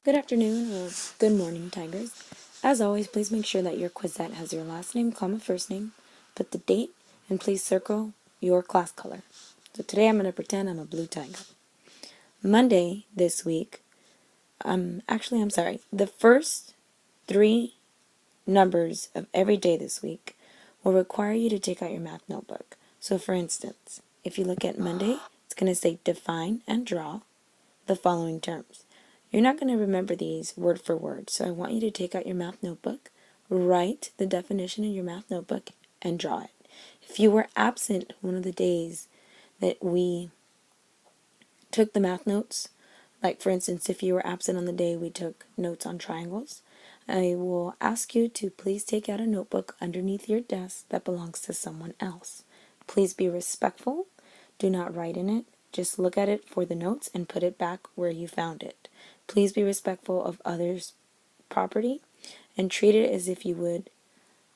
Good afternoon or good morning, Tigers. As always, please make sure that your Quizzette has your last name, comma, first name, put the date, and please circle your class color. So today I'm going to pretend I'm a blue tiger. Monday this week, I'm sorry, the first three numbers of every day this week will require you to take out your math notebook. So for instance, if you look at Monday, it's going to say define and draw the following terms. You're not going to remember these word for word, so I want you to take out your math notebook, write the definition in your math notebook, and draw it. If you were absent one of the days that we took the math notes, like for instance, if you were absent on the day we took notes on triangles, I will ask you to please take out a notebook underneath your desk that belongs to someone else. Please be respectful. Do not write in it. Just look at it for the notes and put it back where you found it. Please be respectful of others' property and treat it as if you would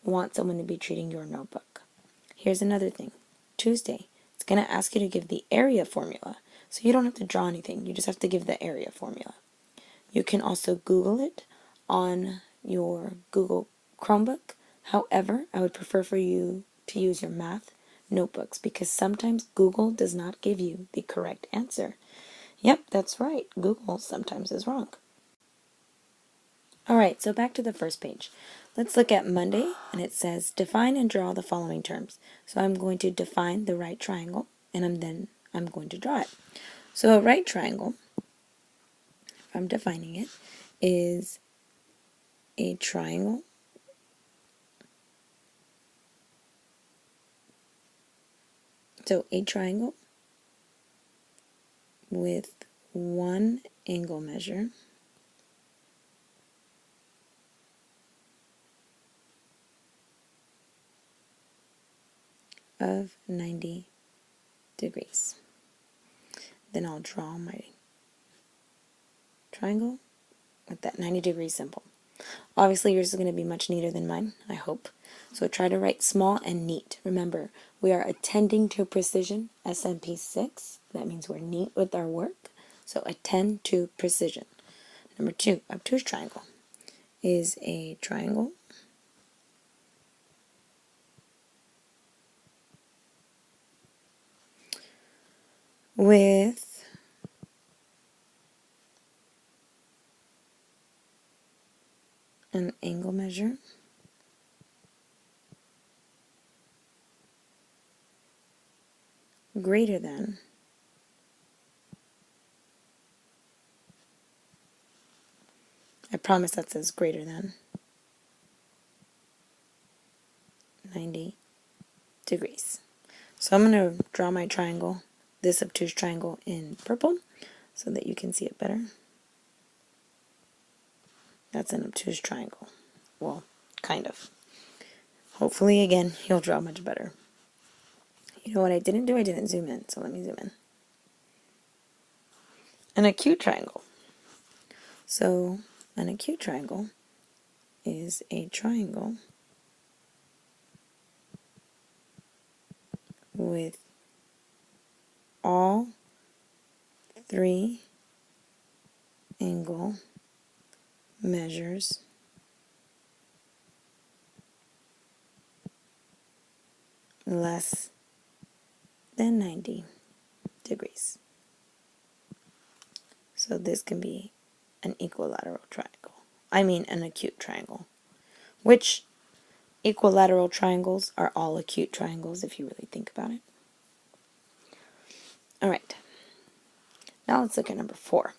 want someone to be treating your notebook. Here's another thing. Tuesday, it's going to ask you to give the area formula. So you don't have to draw anything. You just have to give the area formula. You can also Google it on your Google Chromebook. However, I would prefer for you to use your math notebooks because sometimes Google does not give you the correct answer. Yep, that's right. Google sometimes is wrong. Alright, so back to the first page. Let's look at Monday, and it says define and draw the following terms. So I'm going to define the right triangle, and I'm going to draw it. So a right triangle, if I'm defining it, is a triangle with one angle measure of 90 degrees. Then I'll draw my triangle with that 90-degree symbol. Obviously, yours is going to be much neater than mine, I hope. So try to write small and neat. Remember, we are attending to precision, SMP 6. That means we're neat with our work. So attend to precision. Number 2, obtuse triangle is a triangle with an angle measure greater than I promise that says greater than 90 degrees. So I'm going to draw my triangle, this obtuse triangle, in purple so that you can see it better. That's an obtuse triangle. Well, kind of. Hopefully, again, you'll draw much better. You know what I didn't do? I didn't zoom in, so let me zoom in. An acute triangle. So, an acute triangle is a triangle with all three angle measures less than 90 degrees. So this can be an equilateral triangle. I mean an acute triangle. Which equilateral triangles are all acute triangles if you really think about it. Alright. Now let's look at number 4.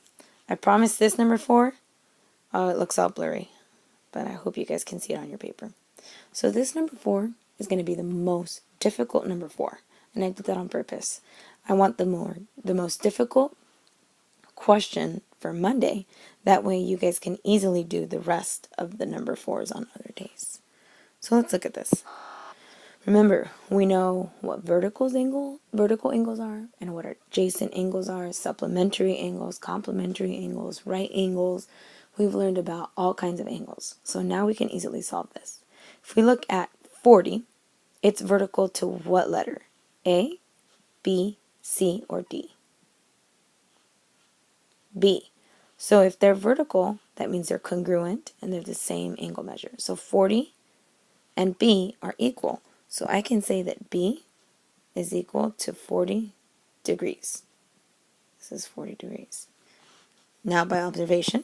I promise this number 4, it looks all blurry, but I hope you guys can see it on your paper. So this number 4 is going to be the most difficult number 4, and I did that on purpose. I want the most difficult question for Monday. That way you guys can easily do the rest of the number 4s on other days. So let's look at this. Remember, we know what vertical angles are and what adjacent angles are, supplementary angles, complementary angles, right angles. We've learned about all kinds of angles. So now we can easily solve this. If we look at 40, it's vertical to what letter? A, B, C, or D? B. So if they're vertical, that means they're congruent and they're the same angle measure. So 40 and B are equal. So I can say that B is equal to 40 degrees. This is 40 degrees. Now by observation,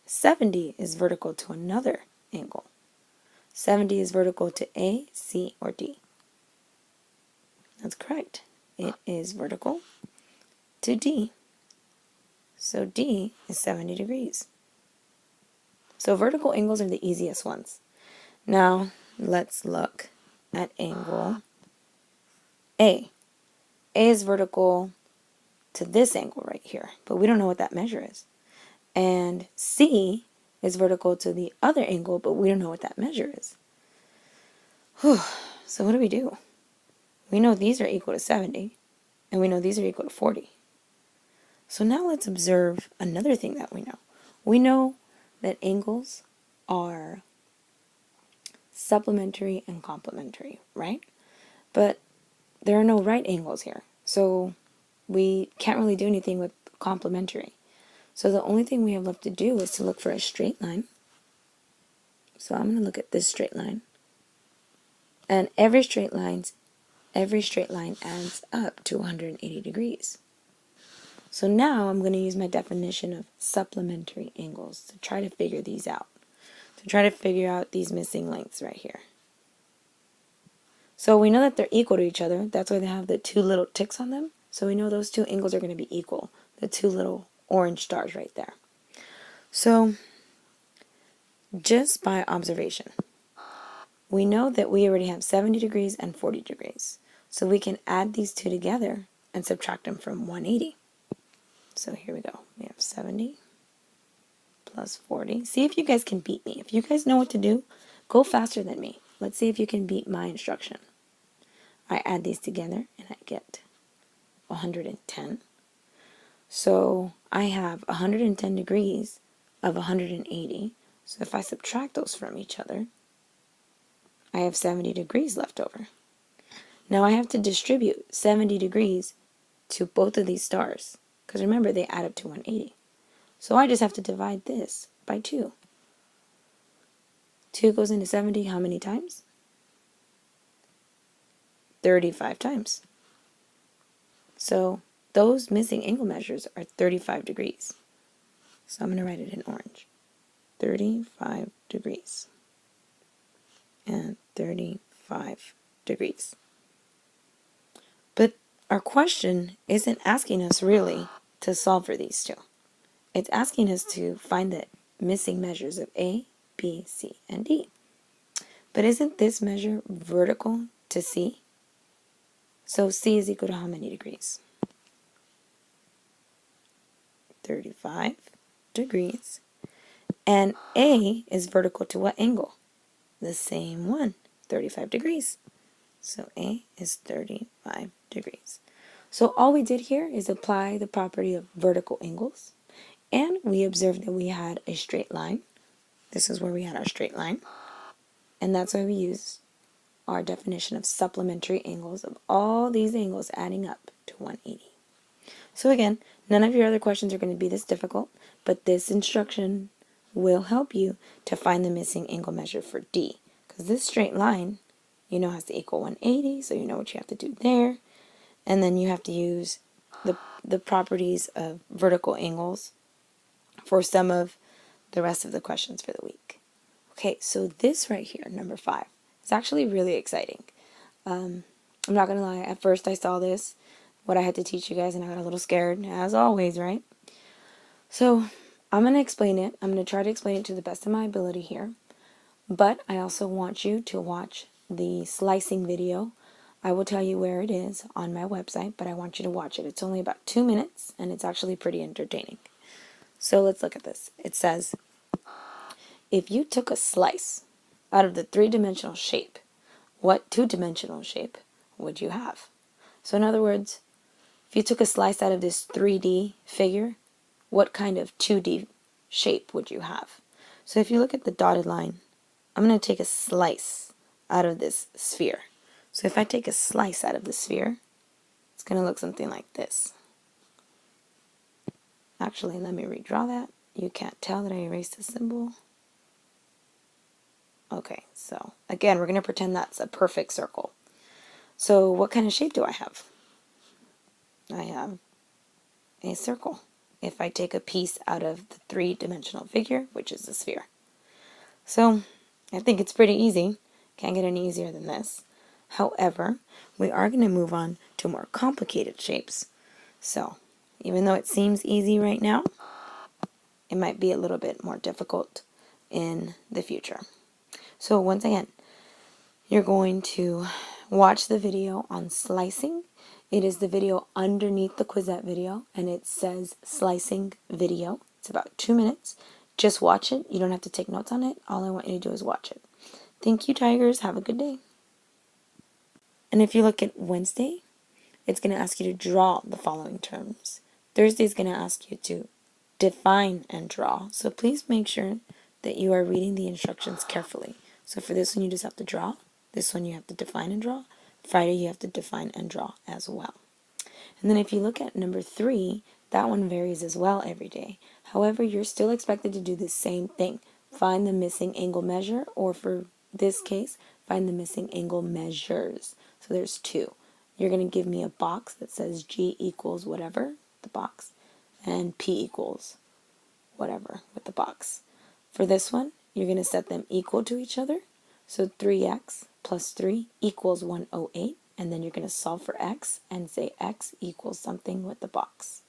70 is vertical to another angle. 70 is vertical to A, C, or D. That's correct. It is vertical to D. So D is 70 degrees. So vertical angles are the easiest ones. Now let's look at angle A. A is vertical to this angle right here, but we don't know what that measure is. And C is vertical to the other angle, but we don't know what that measure is. Whew. So what do? We know these are equal to 70, and we know these are equal to 40. So now let's observe another thing that we know. We know that angles are supplementary and complementary, right? But there are no right angles here. So we can't really do anything with complementary. So the only thing we have left to do is to look for a straight line. So I'm going to look at this straight line. And every straight line adds up to 180 degrees. So now I'm going to use my definition of supplementary angles to try to figure these out. To try to figure out these missing lengths right here. So we know that they're equal to each other. That's why they have the two little ticks on them. So we know those two angles are going to be equal. The two little orange stars right there. So just by observation, we know that we already have 70 degrees and 40 degrees. So we can add these two together and subtract them from 180. So here we go. We have 70 plus 40. See if you guys can beat me. If you guys know what to do, go faster than me. Let's see if you can beat my instruction. I add these together and I get 110. So I have 110 degrees of 180. So if I subtract those from each other, I have 70 degrees left over. Now I have to distribute 70 degrees to both of these stars. Because remember, they add up to 180. So I just have to divide this by 2. 2 goes into 70 how many times? 35 times. So those missing angle measures are 35 degrees. So I'm going to write it in orange. 35 degrees. And 35 degrees. But our question isn't asking us really to solve for these two. It's asking us to find the missing measures of A, B, C, and D. But isn't this measure vertical to C? So C is equal to how many degrees? 35 degrees. And A is vertical to what angle? The same one, 35 degrees. So A is 35 degrees. So all we did here is apply the property of vertical angles. And we observed that we had a straight line. This is where we had our straight line. And that's why we use our definition of supplementary angles of all these angles adding up to 180. So again, none of your other questions are going to be this difficult, but this instruction will help you to find the missing angle measure for D. Because this straight line, you know, has to equal 180, so you know what you have to do there. And then you have to use the properties of vertical angles for some of the rest of the questions for the week. Okay, so this right here, number 5, is actually really exciting. I'm not going to lie, at first I saw this, what I had to teach you guys, and I got a little scared, as always, right? So I'm going to explain it. I'm going to try to explain it to the best of my ability here. But I also want you to watch the slicing video. I will tell you where it is on my website, but I want you to watch it. It's only about 2 minutes, and it's actually pretty entertaining. So let's look at this. It says, if you took a slice out of the 3-dimensional shape, what 2-dimensional shape would you have? So in other words, if you took a slice out of this 3D figure, what kind of 2D shape would you have? So if you look at the dotted line, I'm going to take a slice out of this sphere. So if I take a slice out of the sphere, it's going to look something like this. Actually, let me redraw that. You can't tell that I erased the symbol. Okay, so again, we're going to pretend that's a perfect circle. So what kind of shape do I have? I have a circle. If I take a piece out of the three-dimensional figure, which is the sphere. So I think it's pretty easy. Can't get any easier than this. However, we are going to move on to more complicated shapes. So even though it seems easy right now, it might be a little bit more difficult in the future. So once again, you're going to watch the video on slicing. It is the video underneath the Quizzette video, and it says slicing video. It's about 2 minutes. Just watch it. You don't have to take notes on it. All I want you to do is watch it. Thank you, Tigers. Have a good day. And if you look at Wednesday, it's going to ask you to draw the following terms. Thursday is going to ask you to define and draw. So please make sure that you are reading the instructions carefully. So for this one, you just have to draw. This one, you have to define and draw. Friday, you have to define and draw as well. And then if you look at number 3, that one varies as well every day. However, you're still expected to do the same thing. Find the missing angle measure, or for this case, find the missing angle measures. So there's 2. You're going to give me a box that says G equals whatever, the box, and P equals whatever with the box. For this one, you're going to set them equal to each other. So 3x plus 3 equals 108. And then you're going to solve for x and say x equals something with the box.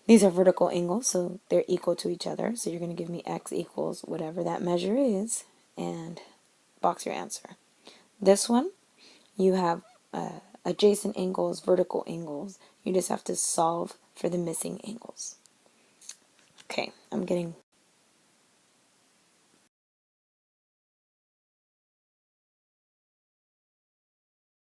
These are vertical angles, so they're equal to each other. So you're going to give me x equals whatever that measure is and box your answer. This one, you have adjacent angles, vertical angles. You just have to solve for the missing angles. Okay, I'm getting